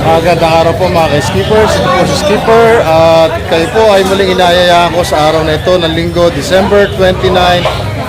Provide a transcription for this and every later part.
Magandang araw po mga ka-skippers. Ito po si Skipper at kayo po ay muling inayayaan ko sa araw na ito ng linggo, December 29,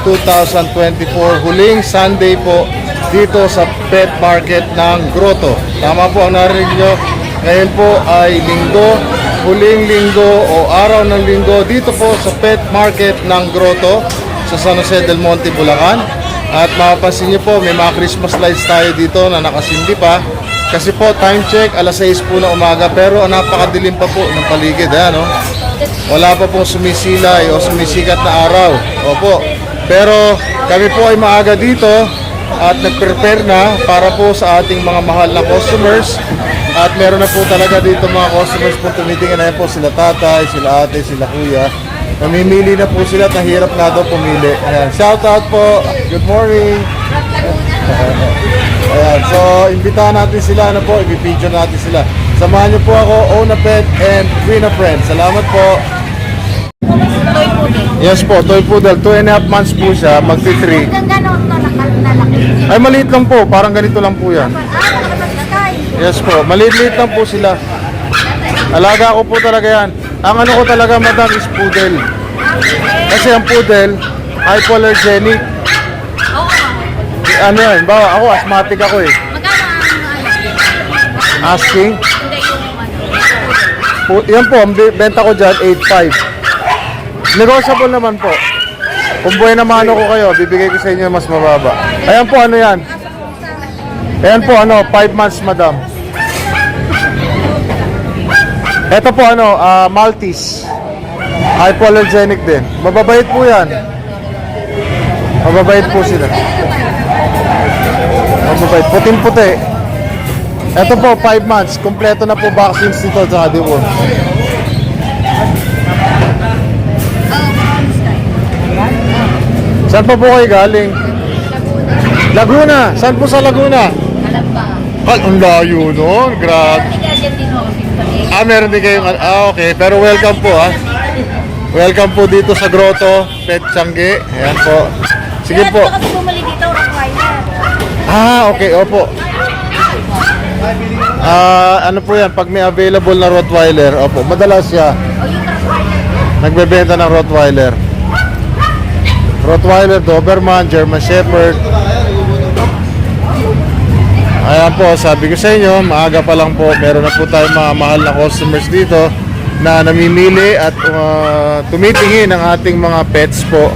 2024. Huling Sunday po dito sa pet market ng Grotto. Tama po ang narinig nyo. Ngayon po ay linggo, huling linggo o araw ng linggo dito po sa pet market ng Grotto sa San Jose del Monte, Bulacan. At mapapansin nyo po, may mga Christmas lights tayo dito na nakasindi pa. Kasi po, time check, alas 6 po na umaga. Pero napakadilim pa po ng paligid. No? Wala pa pong sumisilay o sumisikat na araw. Opo. Pero kami po ay maaga dito at nag-prepare na para po sa ating mga mahal na customers. At meron na po talaga dito mga customers po tumitingin na po sila tatay, sila ate, sila kuya. Namimili na po sila at nahirap na daw pumili. Ayan. Shout out po. Good morning. Ayan. So, imbitahan natin sila na po. I-feature natin sila. Samahan niyo po ako, Own a Pet and Win a Friend. Salamat po. Toy poodle. Yes po, toy poodle. 2.5 months po siya. Magti-3. Hanggang gano'n ito nakalaki? Ay, maliit lang po. Parang ganito lang po yan. Nakapagkakay. Yes po. Maliit-liit lang po sila. Alaga ko po talaga yan. Ang ano ko talaga, madam, is poodle. Kasi ang poodle, hypoallergenic. Ano yan? Bawa, ako, asthmatic ako eh. Magkano ang Asking? Hindi yung Yan po, ang benta ko dyan, 8.5. Negotiable naman po. Kung buhay na mano ko kayo, bibigay ko sa inyo mas mababa. Ayan po, ano yan? Ayan po, 5 months, madam. Ito po, Maltese. Hypoallergenic din. Mababait po yan. Mababait po sila. Mababait. Puting-puti. Ito po, 5 months. Kompleto na po vaccines nito sa deworm. Saan pa po kayo galing? Laguna. Saan po sa Laguna? Kalamba. Ay, ang layo nun. Grabe. Meron din kayong... okay. Pero welcome po, ha. Welcome po dito sa Grotto, Pet Changi. Ayan po. Sige po. Kasi bumalik dito, Rottweiler. Okay. Opo. Ano po yan? Pag may available na Rottweiler, opo. Madalas siya. Nagbebenta ng Rottweiler. Rottweiler, Doberman, German Shepherd. Ayan po, sabi ko sa inyo, maaga pa lang po, meron na po tayong mga mahal na customers dito na namimili at tumitingin ng ating mga pets po.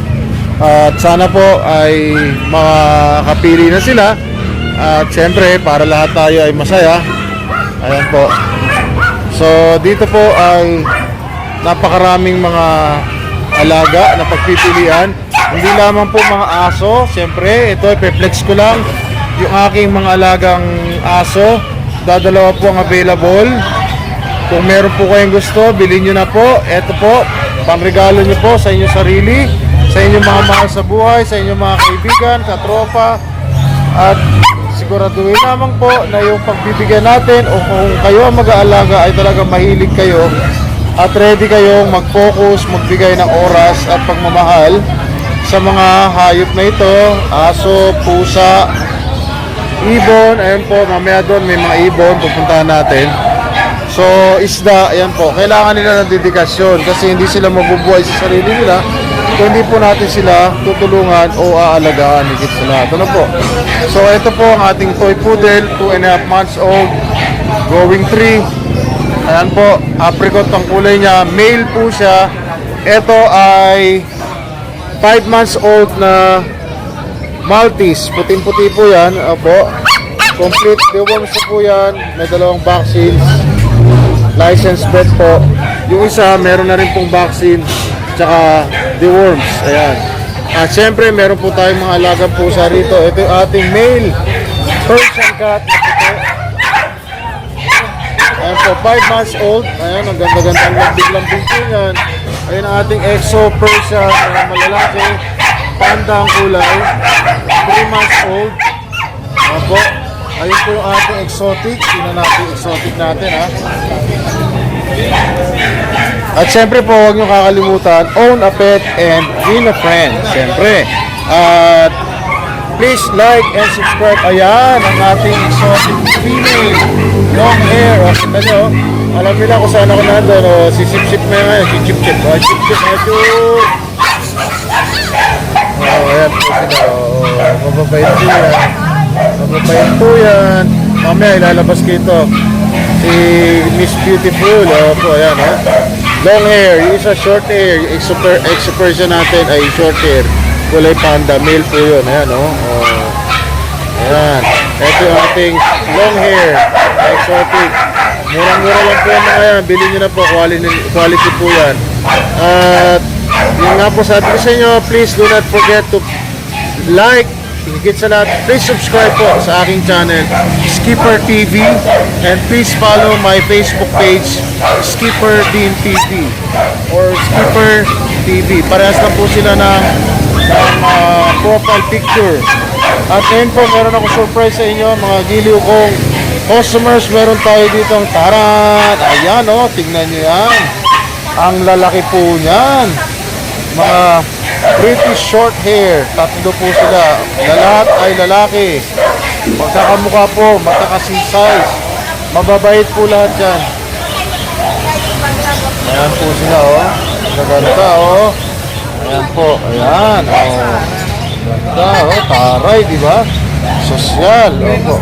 At sana po ay makakapili na sila. At syempre, para lahat tayo ay masaya. Ayan po. So, dito po ay napakaraming mga alaga na pagpipilian. Hindi lamang po mga aso. Syempre, ito i-flex ko lang yung aking mga alagang aso. Dadalawa po ang available. Kung meron po kayong gusto, bilhin nyo na po. Ito po, pangregalo nyo po sa inyong sarili, sa inyong mga mahal sa buhay, sa inyong mga kaibigan, katropa. At siguraduhin lamang po na yung pagbibigyan natin o kung kayo ang mag-aalaga ay talaga mahilig kayo at ready kayong mag-focus, magbigay ng oras at pagmamahal sa mga hayop na ito, aso, pusa, ibon. Ayan po, mamaya doon may mga ibon, pupuntahan natin. So, isda, ayan po, kailangan nila ng dedikasyon kasi hindi sila mabubuhay sa sarili nila kung hindi po natin sila tutulungan o aalagaan higit sa lahat. Ano po? So, ito po ang ating toy poodle, 2.5 months old, going 3. Ayan po, apricot ang kulay niya, male po siya. Ito ay 5 months old na Maltese, puting-puti po yan. Opo. Complete deworms po yan. May dalawang vaccines. License vet po. Yung isa, meron na rin pong vaccine. Tsaka deworms. Ayan. At syempre, meron po tayong mga alagang pusa rito. Ito yung ating male Persian cat. Ayan po, 5 months old. Ayan, ang ganda-ganda ng biglang-big po yan. Ayan ang ating Exo Persian. Ayan, malalaki. Panda ang kulay. 3 months old. Ayan po. Ayun po yung ating exotic. Tingnan natin yung exotic natin, ha. At syempre po, huwag nyo kakalimutan, own a pet and win a friend. Syempre. At please like and subscribe. Ayan, ang ating exotic female long hair. kita nyo, alam nila kung saan ako nandun. Si Sip-Sip na ngayon, si Chip-Chip. Chip-Chip, ayun. Ayan po sila. Mababait po yan. Mababait po yan. Mamaya ilalabas ko ito. Si Miss Beautiful. Po, ayan. Long hair. Yung isa short hair. Ex-version natin ay short hair. Kulay panda. Male po yun. Ayan, ayan. Ito yung ating long hair. Exotic. Murang-mura lang po yan mga yan. Bilhin nyo na po. Quality po yan. At yun nga po sabi ko sa inyo, please do not forget to like, higit sa lahat, please subscribe po sa aking channel, Skipper TV, and please follow my Facebook page, Skipper Dean TV, or Skipper TV. Parehas na po sila ng profile picture. At ngayon po, meron ako surprise sa inyo, mga giliw kong customers. Meron tayo ditong tarat. Ayan tignan nyo yan. Ang lalaki po niyan. Mga British short hair. Tatlo po sila. Lahat ay lalaki. Magkakamukha po. Magkakasing size. Mababait po lahat yan. Ayan po sila Maganda Ayan po. Ayan Ganda taray, di ba? Sosyal. Opo.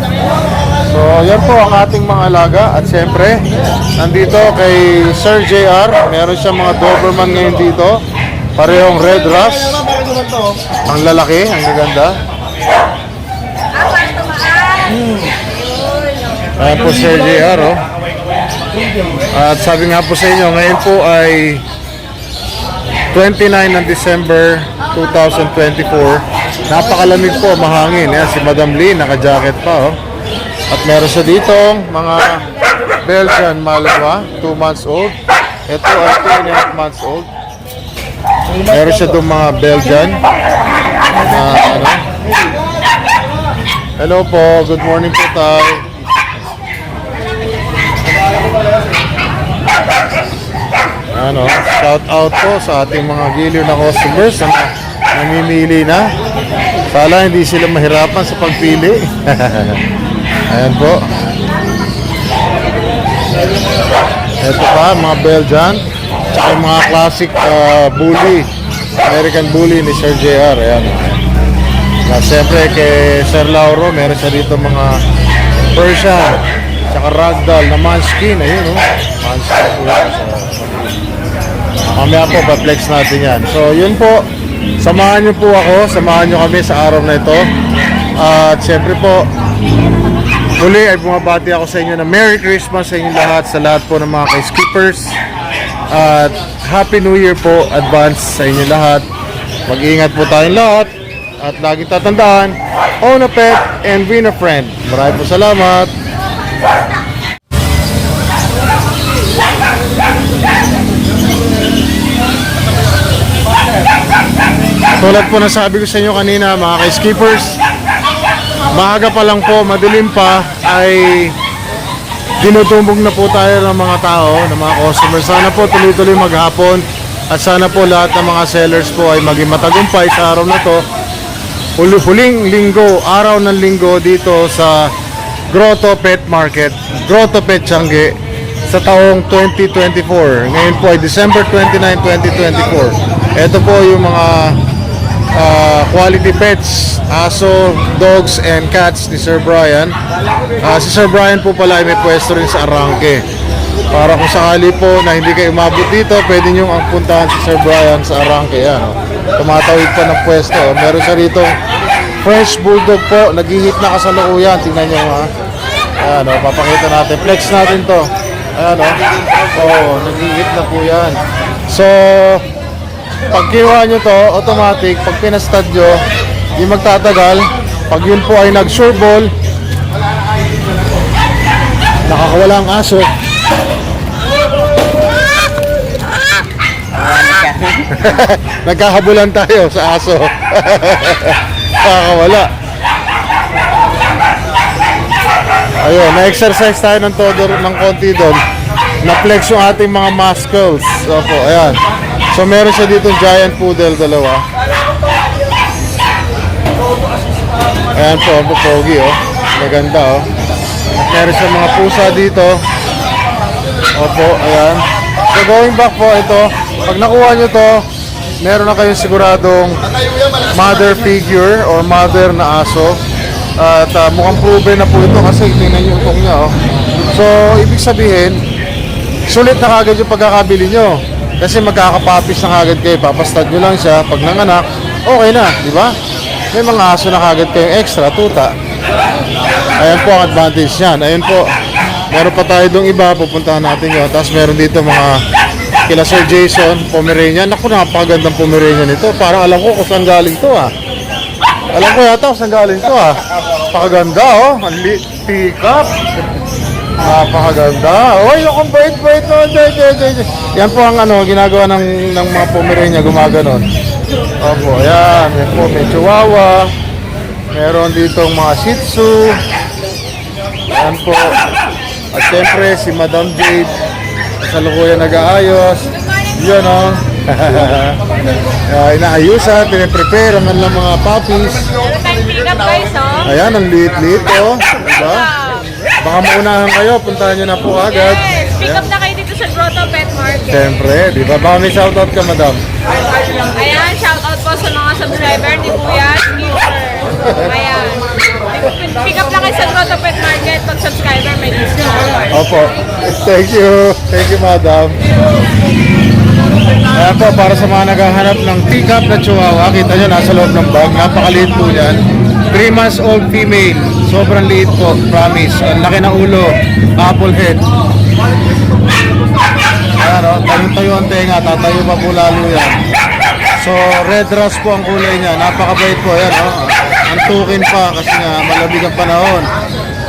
So, yan po ang ating mga alaga. At siyempre, nandito kay Sir JR. Meron siya mga Doberman ngayon dito. Parehong red rush. Ang lalaki, ang gaganda. Ayan po Sir JR. At sabi nga po sa inyo, ngayon po ay 29 ng December 2024. Napakalamig po, mahangin. Ayan, si Madam Lee, naka-jacket pa At meron siya ditong mga Belgian Malinois, 2 months old. Ito ay 2.5 months old. Meron siya itong mga Belgian. Hello po, good morning po tayo. Shout out po sa ating mga giliw na customers na namimili na. Sana hindi sila mahirapan sa pagpili. Ayan po. Ito pa, mga Belgian. Tsaka yung mga classic bully. American bully ni Sir JR. Ayan. Siyempre kay Sir Lauro, meron siya dito mga Persian. Tsaka ragdoll na Munchkin. Ayun Munchkin po yan. Mamaya po, pa-flex natin yan. So, yun po. Samahan nyo po ako. Samahan nyo kami sa araw na ito. At siyempre po, muli ay bumabati ako sa inyo na Merry Christmas sa inyo lahat. Sa lahat po ng mga kay-skippers. At Happy New Year po, advance sa inyo lahat. Mag-iingat po tayong lahat. At laging tatandaan, own a pet and win a friend. Maraming po salamat. Tulad po na sabi ko sa inyo kanina mga kay-skippers, maaga pa lang po, madilim pa, ay dinutumbog na po tayo ng mga tao, ng mga customers. Sana po tuloy-tuloy maghapon at sana po lahat ng mga sellers po ay maging matagumpay sa araw na to. Huling linggo, araw ng linggo dito sa Grotto Pet Market, Grotto Pet Tiangge sa taong 2024. Ngayon po ay December 29, 2024. Ito po yung mga quality pets, aso, dogs, and cats ni Sir Brian. Si Sir Brian po pala ay may pwesto rin sa Arangke. Para kung sakali po na hindi kayo umabot dito, pwede nyo ang puntahan si Sir Brian sa Arangke. Yan, tumatawid pa ng pwesto. Meron siya rito French Bulldog po, nag-hit na kasalukuyan. Tingnan nyo ayan, papakita natin, flex natin to. Ayan nag-hit na po yan. So pag kinuha nyo to, automatic, pag pinastad nyo, di magtatagal. Pag yun po ay nag-sure ball, nakakawala ang aso. Nagkakabulan tayo sa aso. Nakakawala. Ayun, na-exercise tayo ng todo ng konti doon. Na-flex yung ating mga muscles. Opo, ayan. So meron siya dito giant poodle, dalawa. Ayan po, pogi Maganda Meron siya mga pusa dito. Opo, ayan. So going back po, ito, pag nakuha nyo to, meron na kayong siguradong mother figure or mother na aso. At mukhang proven na po ito kasi tingnan nyo itong niya. Oh. So, ibig sabihin, sulit na kagad yung pagkakabili nyo. Kasi magkakapapis na kagad kayo, papastad nyo lang siya. Pag nanganak, okay na, di ba? May mga aso na kagad kayong extra, tuta. Ayan po ang advantage yan. Ayun po, meron pa tayo dong iba, pupuntahan natin yun. Tapos meron dito mga kila Sir Jason, Pomeranian. Naku, napakagandang Pomeranian ito. Parang alam ko kung saan galing to ah. Alam ko yata kung saan galing to ah. Napakaganda oh, pick up. Napakaganda. Oy, yung bait-bait no. Yan po ang ginagawa ng mga Pomeranian, gumaganon. Opo, ayan. Yan po, may Chihuahua. Meron ditong mga Shih Tzu. Ayan po. At syempre, si Madam Jade. Kasalukuyan nag-aayos. Yun o. Inaayusan, piniprepare ang ng mga puppies. Meron tayong pick up guys, oh. Ayan, ang liit-liit o. Diba? Baka maunahan kayo, puntahan nyo na po agad. Yes, pick up na kayo dito sa Grotto Pet Market. Siyempre, di ba? Baka may shoutout ka, madam. Ayan, shoutout po sa mga subscriber ni Kuya Skipper. Ayan. Pick up na kayo sa Grotto Pet Market. Pag subscriber, may discount. Opo. Thank you. Thank you, madam. Ayan po, para sa mga naghahanap ng pick-up na chihuahua, kita nyo, nasa loob ng bag. Napakaliit po yan. 3 months old female. Sobrang liit po, promise. Ang laki ng ulo. Apple head. Ayan o, tayo ang tenga. Tatayo pa po lalo yan. So, red rust po ang kulay niya. Napakabait po. Ayan o. Antukin pa kasi nga malamig ang panahon.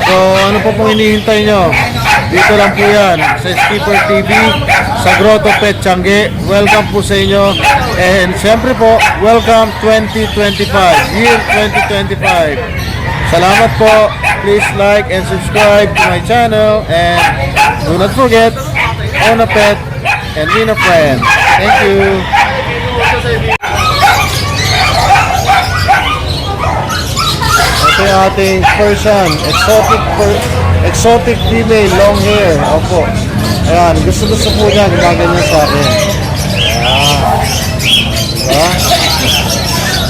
So, ano po pong hinihintay nyo? Dito lang po yan sa Skipper TV, sa Grotto Pet Tiangge. Welcome po sa inyo. And siyempre po, welcome 2025, year 2025. Salamat po. Please like and subscribe to my channel. And do not forget, own a pet and win a friend. Thank you. Ito yung ating Persian, exotic female, long hair. Opo. Ayan, gusto po niya, gumaganyan sa akin. Ayan. Diba?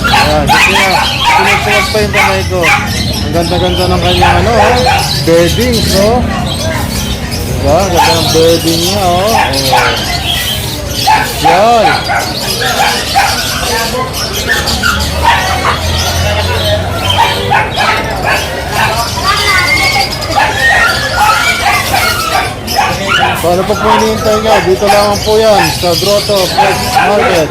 Ayan, gusto niya, sinagsinag pa yung kamay ko. Ang ganda-ganda ng kanyang bedding, so. Diba? Ganda ng bedding niya, oh. Yan. So ano pa po hinihintay nyo? Dito lamang po yan sa Grotto Pet Market.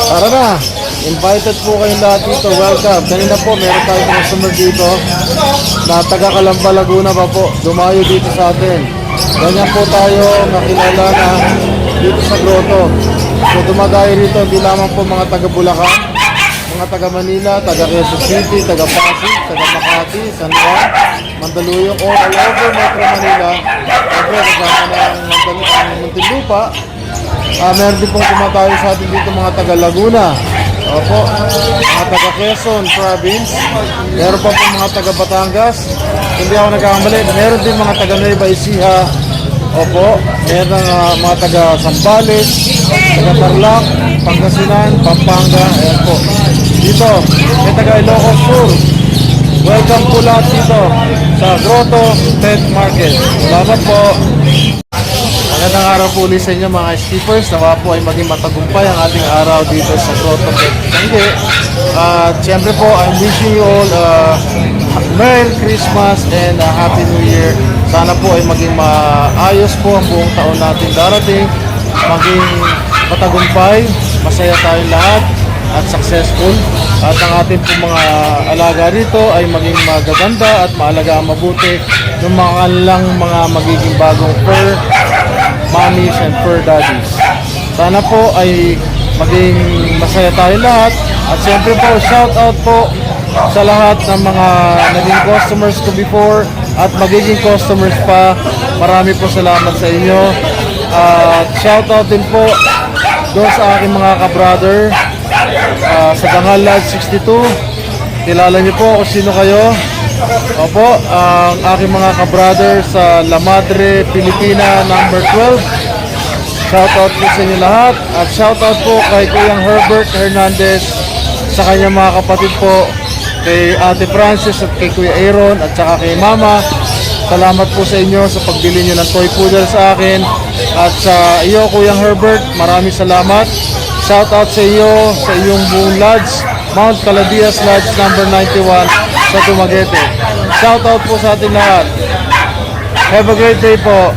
Tara na! Invited po kayong lahat dito. Welcome. Kanina po meron tayong customer dito na taga Calamba, Laguna pa po. Dumayo dito sa atin. Ganyan po tayo nakilala na dito sa Grotto. So dumadayo rito hindi lamang po mga taga Bulacan, mga taga Manila, taga Quezon City, taga Pasig, taga Makati, San Juan, Mandaluyong, all over Metro Manila. Siyempre, kasama ng Muntinlupa. Meron din pong tumatayo sa atin dito mga taga Laguna. Opo, mga taga Quezon Province. Meron pa po mga taga Batangas. Hindi ako nagkakamali. Meron din mga taga Nueva Ecija. Opo, meron mga taga Zambales, taga Tarlac, Pangasinan, Pampanga. Ayan po. Dito, may taga Ilocos Sur. Welcome po lahat dito sa Grotto Pet Market. Salamat po. Magandang araw po ulit sa inyo mga skippers. Nawa po ay maging matagumpay ang ating araw dito sa Grotto Pet Tiangge. At syempre po, I'm wishing you all Merry Christmas and Happy New Year. Sana po ay maging maayos po ang buong taon natin darating. Maging matagumpay, masaya tayong lahat at successful. At ang ating po mga alaga rito ay maging magaganda at maalagaan mabuti ng mga lang mga magiging bagong fur mommies and fur daddies. Sana po ay maging masaya tayo lahat. At siyempre po, shout out po sa lahat ng mga naging customers ko before at magiging customers pa. Marami po salamat sa inyo. At shout out din po doon sa aking mga ka-brother sa Dangal Live 62. Kilala niyo po kung sino kayo. Opo, ang aking mga ka-brother sa La Madre, Pilipina, number 12. Shoutout po sa inyo lahat. At shoutout po kay Kuyang Herbert Hernandez, sa kanyang mga kapatid po, kay Ate Francis at kay Kuya Aaron at saka kay Mama. Salamat po sa inyo sa pagbili nyo ng toy poodle sa akin. At sa iyo, Kuyang Herbert, maraming salamat. Shoutout sa iyo, sa iyong buong lodge, Mount Caladias Lodge number 91 sa Dumaguete. Shoutout po sa ating lahat. Have a great day po.